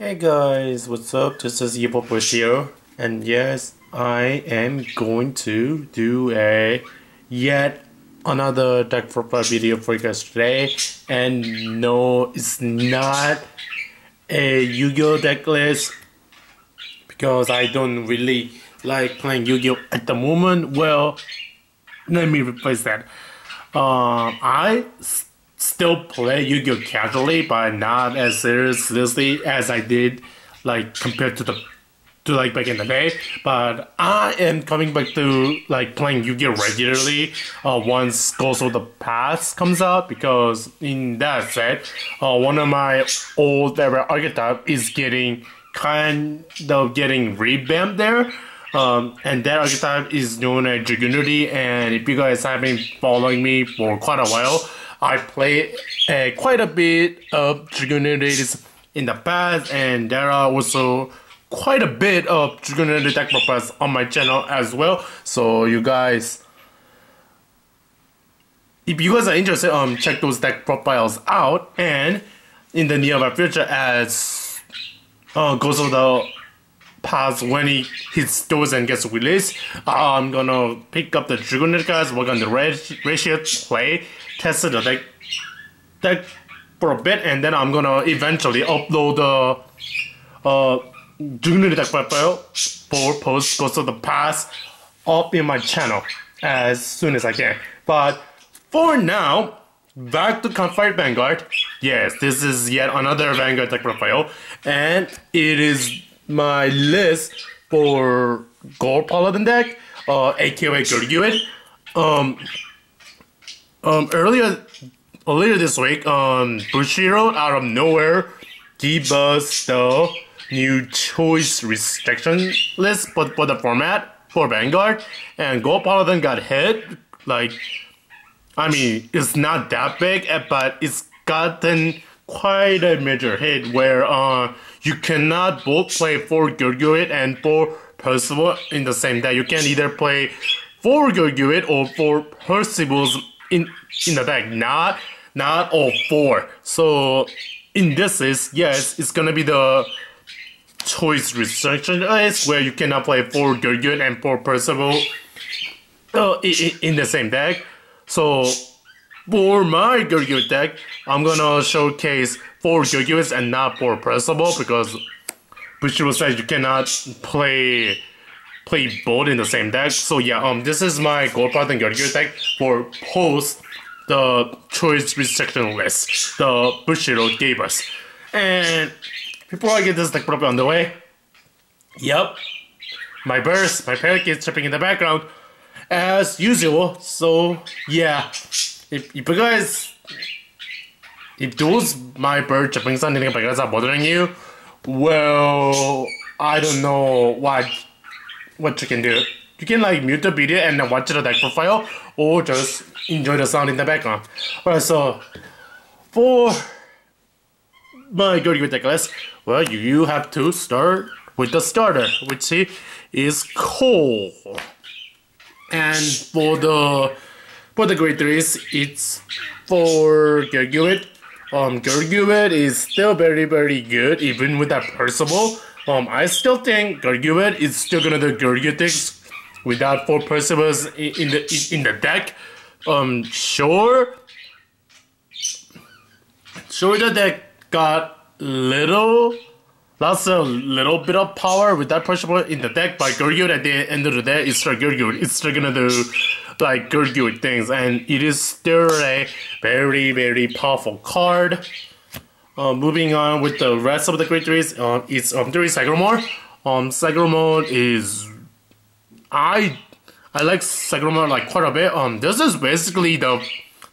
Hey guys, what's up? This is Evil Bush here, and yes, I am going to do a yet another deck profile video for you guys today. And no, it's not a Yu-Gi-Oh deck list because I don't really like playing Yu-Gi-Oh at the moment. Well, let me replace that. I still play Yu-Gi-Oh casually, but not as seriously as I did, like compared to like back in the day. But I am coming back to like playing Yu-Gi-Oh regularly once Ghost of the Past comes out, because in that set, one of my old favorite archetype is getting revamped there. And that archetype is known as Gurguit, and if you guys have been following me for quite a while, I play quite a bit of Gurguit in the past, and there are also quite a bit of Gurguit deck profiles on my channel as well. So you guys, if you guys are interested, check those deck profiles out. And in the nearby future, as Ghost of the Past, when he hits stores and gets released, I'm gonna pick up the Gurguit cards, work on the ratio, play, test the deck for a bit, and then I'm gonna eventually upload the Gurguit deck profile for post Ghost of the Past up in my channel as soon as I can. But for now, back to Confide Vanguard. Yes, this is yet another Vanguard deck profile, and it is my list for Gold Paladin deck, aka Gurguit. Earlier this week, Bushiroad out of nowhere gave us the new choice restriction list for the format for Vanguard, and Gold Paladin got hit. Like, I mean, it's not that big, but it's gotten quite a major hit where you cannot both play for Gurguit and for Percival in the same deck. You can either play for Gurguit or for Percival's in the deck, not all four. So in this is, yes, it's gonna be the choice restriction list where you cannot play for Gurguit and for Percival in the same deck. So for my Gurguit deck, I'm gonna showcase 4 Gurguits and not 4 Percival, because Bushiroad says you cannot play both in the same deck. So yeah, this is my Gold Paladin Gurguit deck for post the choice restriction list the Bushiroad gave us. And before I get this deck probably on the way, yep, my parrot is chirping in the background as usual. So yeah, if those my bird chirping sound in the background are bothering you, well, I don't know what you can do. You can like mute the video and then watch the deck profile, or just enjoy the sound in the background. Alright, so for my Gurguit deck list, well, you have to start with the starter, which is Cole. And for the grade 3s, it's for Gurguit. Gurguit is still very, very good, even with that Percival. I still think Gurguit is still gonna do Gurguit things without 4 Percivals in the deck. Sure the deck got lots of little bit of power with that Percival in the deck, but Gurguit at the end of the day is still Gurguit. It's still gonna do like Gurguit things, and it is still a very, very powerful card. Moving on with the rest of the grade 3s, it's 3 Sagamore. Sagamore is, I like Sagamore like quite a bit. This is basically the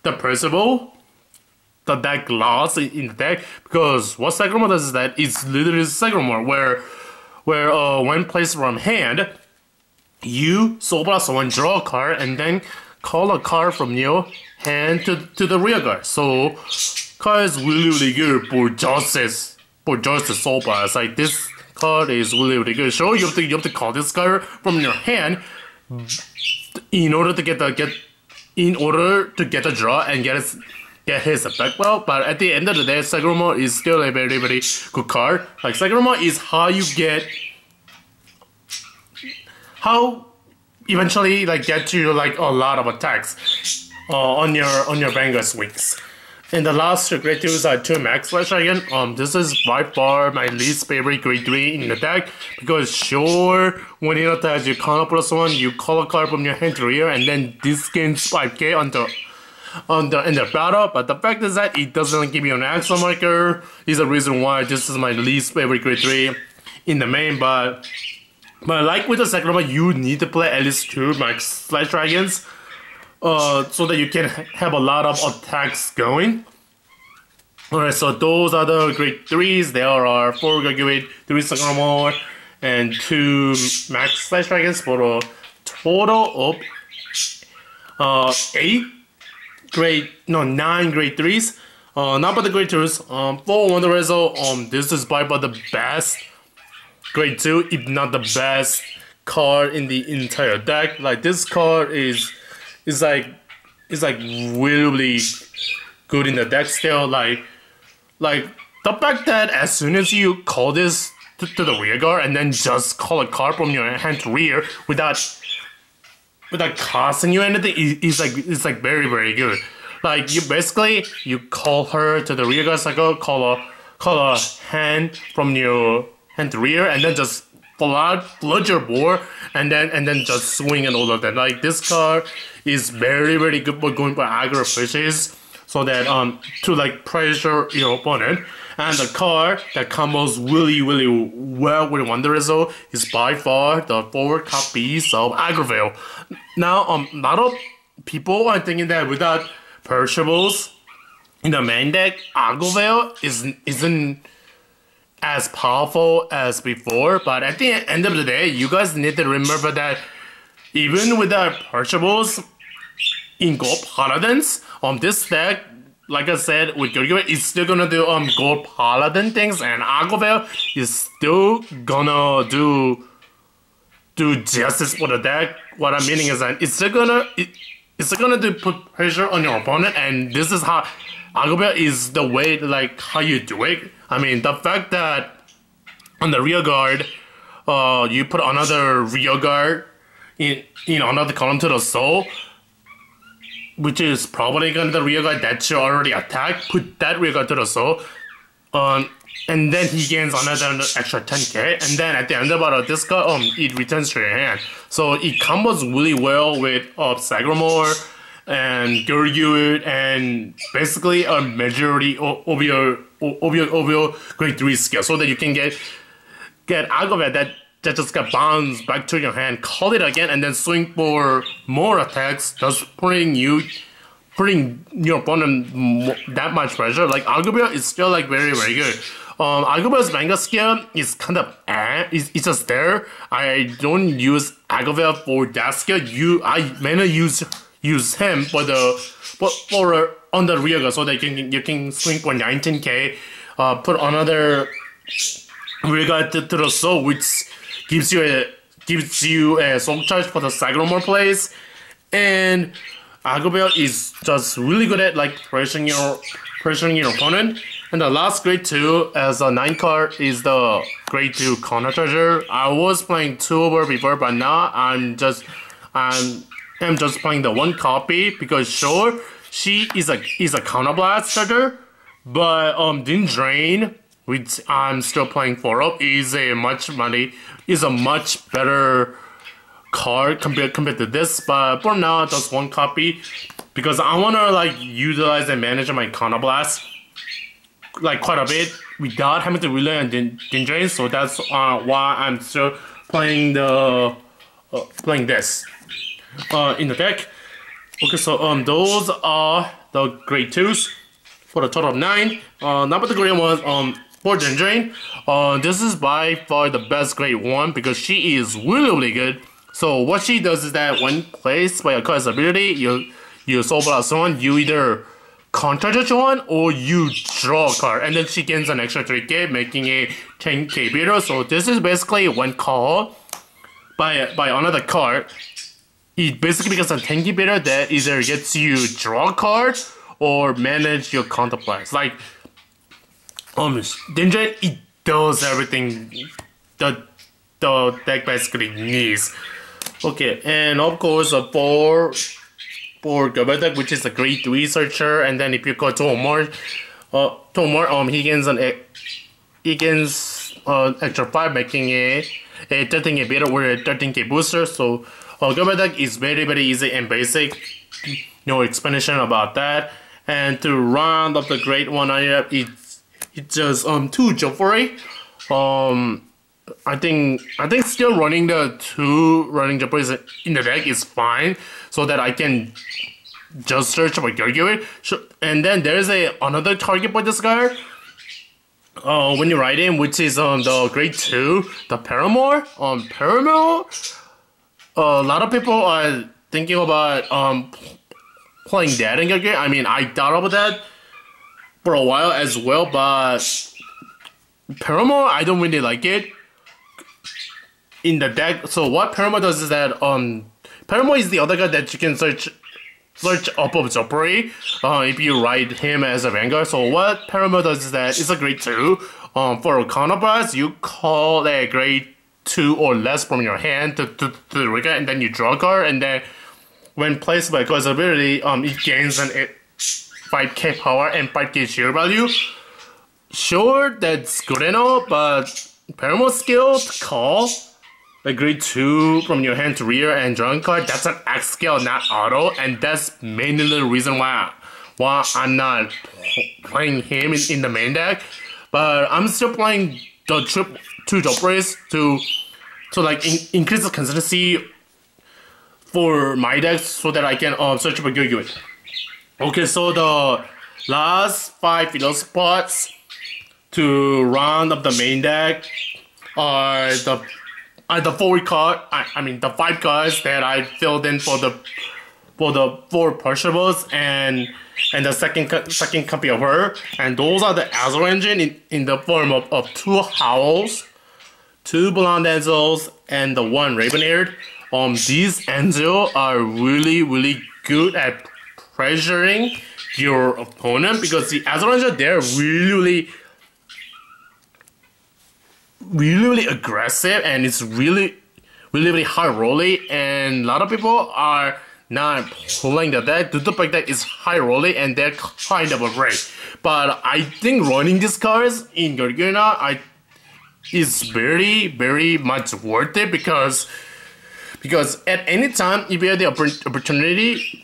Percival the deck lost in the deck, because what Sagamore does is that it's literally Sagamore where when placed from hand, you soul blast someone, draw a card, and then call a card from your hand to the rear guard. So card is really good for Justice soul blast. Like, this card is really good. Sure, you have to call this card from your hand in order to get the draw and get get his effect well, but at the end of the day, Sagroma is still a very, very good card. Like, Sagroma is how you get... how eventually, like, get you, like, a lot of attacks on your Vanguard swings. And the last two grade 2s are 2 Max Slash again. This is by far my least favorite grade 3 in the deck, because sure, when it attacks you Counter +1, you call a card from your hand to rear, and then this gains 5k in the battle, but the fact is that it doesn't give you an action marker is the reason why this is my least favorite grade 3 in the main, but like with the Sagroma, you need to play at least 2 Max Slash Dragons so that you can have a lot of attacks going. Alright, so those are the grade 3s. There are 4 Gurguit, 3 Sagroma, and 2 Max Slash Dragons for a total of 9 grade 3s. Not but the grade 2s. For Wonder Rezo, this is by far the best grade 2, if not the best card in the entire deck. Like, this card is like really good in the deck still. Like the fact that as soon as you call this to the rear guard and then just call a card from your hand to rear without costing you anything, it's like very, very good. Like, you call her to the rear guard cycle, call a hand from your hand to rear, and then just flood your board, and then just swing and all of that. Like, this card is very, very good for going for aggro pushes, so that to like pressure your opponent. And the card that combos really, really well with Wonder Rezo is by far the 4 copies of Aggravale. Now, a lot of people are thinking that without perishables in the main deck, Aggravale isn't as powerful as before, but at the end of the day, you guys need to remember that even without perishables in Gold Paladins, this deck, like I said, with Gurguit, is still gonna do Gold Paladin things, and Aggravale is still gonna do justice for the deck. What I'm meaning is that it's still gonna put pressure on your opponent, and this is how Aggravale is the way, like, how you do it. I mean, the fact that on the rear guard, you put another rear guard in another column to the soul, which is probably gonna be the rear guard that you already attacked. Put that rear guard to the soul, and then he gains another extra 10k, and then at the end of this card, it returns to your hand. So it combos really well with Sagroma and Gurguit, and basically a majority of your grade 3 skill, so that you can get Aggravale that just got bounced back to your hand, call it again, and then swing for more attacks, thus putting your opponent that much pressure. Like, Aggravale is still like very, very good. Aggravale's Vanguard skill is kind of it's just there. I don't use Aggravale for that skill. I mainly use him for on the rear guard, so that you can swing for 19k. Put another rear guard to the soul, which gives you a soul charge for the Sagroma plays, and Aggravale is just really good at like pressuring your opponent. And the last grade 2 as a 9 card is the grade 2 Counter Treasure. I was playing 2 over before, but now I'm just playing the 1 copy, because sure, she is a Counter Blast treasure, but Din Drain, which I'm still playing 4 of, is a much better card compared to this. But for now, just 1 copy, because I wanna like utilize and manage my Counter Blast like quite a bit without having to rely on Din Drain. So that's why I'm still playing this in the deck. Okay, so those are the grade 2s for the total of 9. Number the grade 1 for Din Drain. This is by far the best grade 1, because she is really, really good. So what she does is that when placed by a card's ability, you soul blast one, you either counter judge one or you draw a card, and then she gains an extra 3k, making a 10k beater. So this is basically when called by another card, it basically becomes a 10k beater that either gets you draw a card or manage your counterparts. Like Danger, it does everything the deck basically needs. Okay, and of course for Gurguit, which is a great researcher, and then if you go to more, he gains extra 5, making a 13k beta or a 13k booster. So Gurguit is very easy and basic. No explanation about that. And to round up the great one, it's just 2 Joffrey. I think still running the 2 running Joffreys in the deck is fine, so that I can just search for Gurguit. And then there's another target for this guy. When you ride him, which is the grade 2, the Paramore. Paramore. A lot of people are thinking about playing that in Gurguit. I mean, I thought about that for a while as well, but Paramore, I don't really like it in the deck. So what Paramore does is that Paramore is the other guy that you can search up of Joffrey if you ride him as a Vanguard. So what Paramore does is that it's a grade 2. For a counterblast, you call a grade 2 or less from your hand to the rigger, and then you draw a card, and then when placed by card's ability, it gains an 5k power and 5k shield value. Sure, that's good and all, but Paramore skill to call a grade 2 from your hand to rear and drawing card, that's an X skill, not auto, and that's mainly the reason why I'm not playing him in the main deck. But I'm still playing the 2 Joffreys to like increase the consistency for my deck, so that I can search for Gurguit. Okay, so the last 5 filler spots to round up the main deck are the 4 card. I mean the 5 cards that I filled in for the 4 perishables and the second copy of her, and those are the Azure engine in the form of 2 Howls, 2 Blonde Angels, and the 1 Raven-Haired. These angels are really good at pressuring your opponent, because the Azure Angel, they're really aggressive, and it's really high rolling, and a lot of people are not playing the deck due to the fact that it's high rolling and they're kind of afraid. But I think running these cards in Gurguit is very much worth it, because at any time if you have the opportunity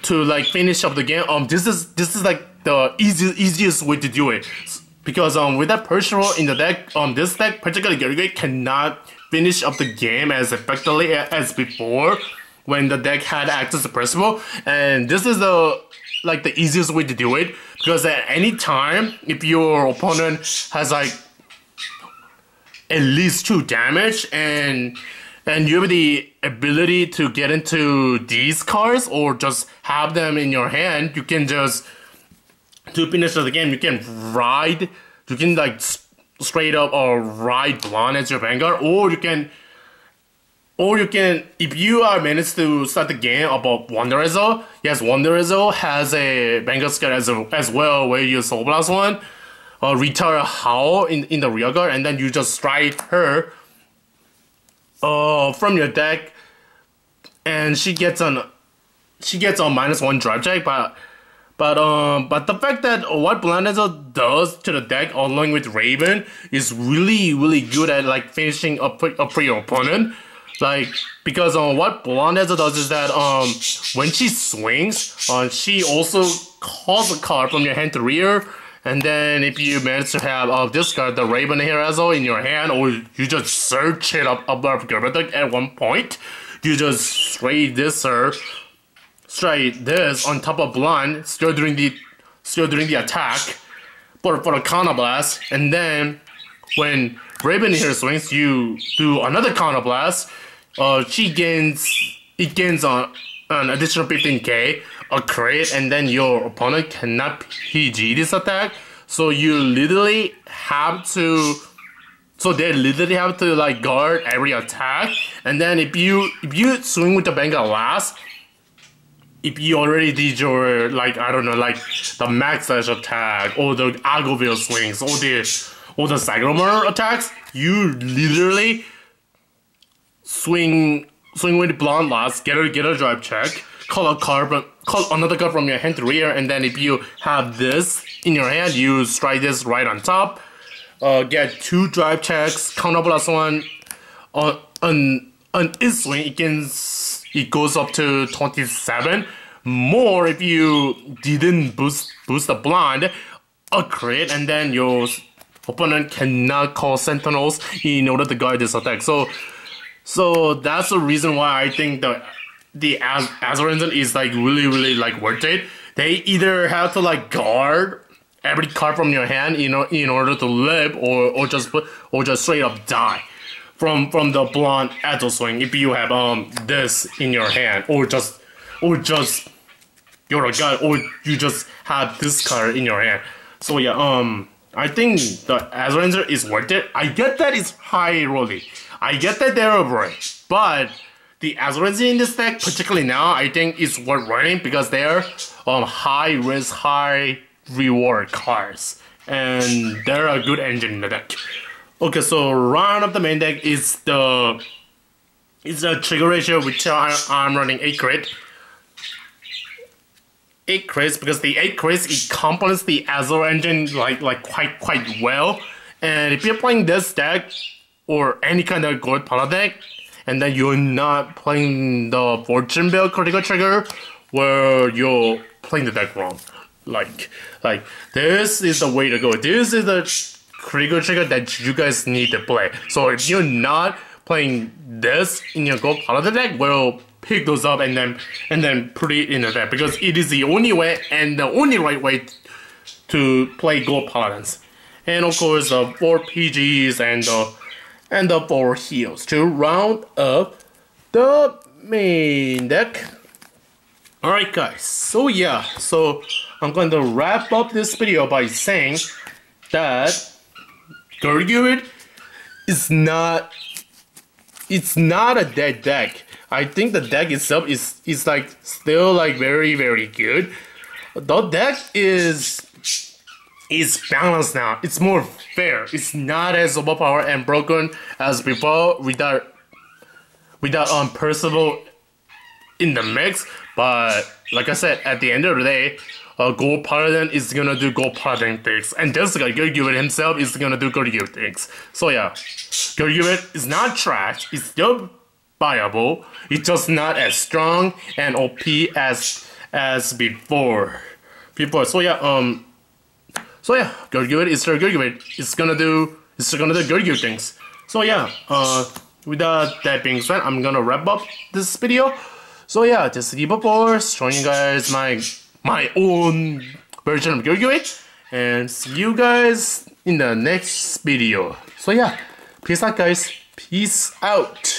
to like finish up the game, this is like the easiest way to do it. Because with that Percival in the deck, this deck, particularly Gurguit, cannot finish up the game as effectively as before when the deck had access to Percival. And this is the easiest way to do it, because at any time, if your opponent has like at least 2 damage and you have the ability to get into these cards or just have them in your hand, you can just, to finish the game, you can like straight up ride Blonde as your Vanguard, or you can, if you are managed to start the game above Wonderizo. Yes, Wonderizo has a Vanguard skill as well, where you Soul Blast 1, retire a Howl in the rear guard, and then you just strike her from your deck, and she gets on -1 drive check. But the fact that what Blondezo does to the deck along with Raven is really good at like finishing up for your opponent. Like, because what Blondezo does is that when she swings, she also calls a card from your hand to rear, and then if you manage to have this card, the Raven-Haired Azul, in your hand, or you just search it up above Gurguit at one point, you just straight this on top of Blonde, still during the attack for a counter blast, and then when Raven-Haired swings, you do another counter blast. It gains an additional 15k, a crit, and then your opponent cannot PG this attack. So you literally have to. So they literally have to like guard every attack, and then if you swing with the Vanguard last, if you already did your, like, I don't know, like the max slash attack or the Agroville swings or the Cyclomore attacks, you literally swing with Blonde Loss, get a drive check, call another card from your hand to rear, and then if you have this in your hand, you strike this right on top. Get 2 drive checks, counter +1 on its swing. It goes up to 27. More if you didn't boost the blind, a crit, and then your opponent cannot call Sentinels in order to guard this attack. So that's the reason why I think the Azure Engine is like really like worth it. They either have to like guard every card from your hand, you know, in order to live, or just straight up die from the blonde Agile swing if you have this in your hand, or just you're a guy, or you just have this card in your hand. So yeah, I think the Azure Ranger is worth it. I get that it's high rolling. I get that they're a break, but the Azure Ranger in this deck, particularly now, I think is worth running because they're high risk, high reward cards, and they're a good engine in the deck. Okay, so round of the main deck is the trigger ratio, which I'm running 8 crit. 8 crits because the 8 crits, it complements the Azure engine like quite well. And if you're playing this deck or any kind of gold pala deck, and then you're not playing the Fortune Build critical trigger, where you're playing the deck wrong. Like this is the way to go. This is the critical trigger that you guys need to play. So if you're not playing this in your gold pala deck, well, pick those up and then put it in the deck, because it is the only way and the only right way to play gold paladins. And of course the 4 PGs and the 4 heals to round up the main deck. Alright guys, so yeah, so I'm going to wrap up this video by saying that Gurguit is not a dead deck. I think the deck itself is like still like very good. The deck is balanced now. It's more fair. It's not as overpowered and broken as before without Percival in the mix. But like I said, at the end of the day, Gold Paladin is gonna do Gold Paladin things, and just like Gurguit himself is gonna do Gurguit things. So yeah, Gurguit is not trash. It's still viable. It's just not as strong and OP as before. So yeah, Gurguit is Gurguit. It's gonna do Gurguit things. So yeah, without that being said, I'm gonna wrap up this video. So yeah, just keep up force, showing you guys my own version of Gurguit, and see you guys in the next video. So yeah, peace out guys. Peace out.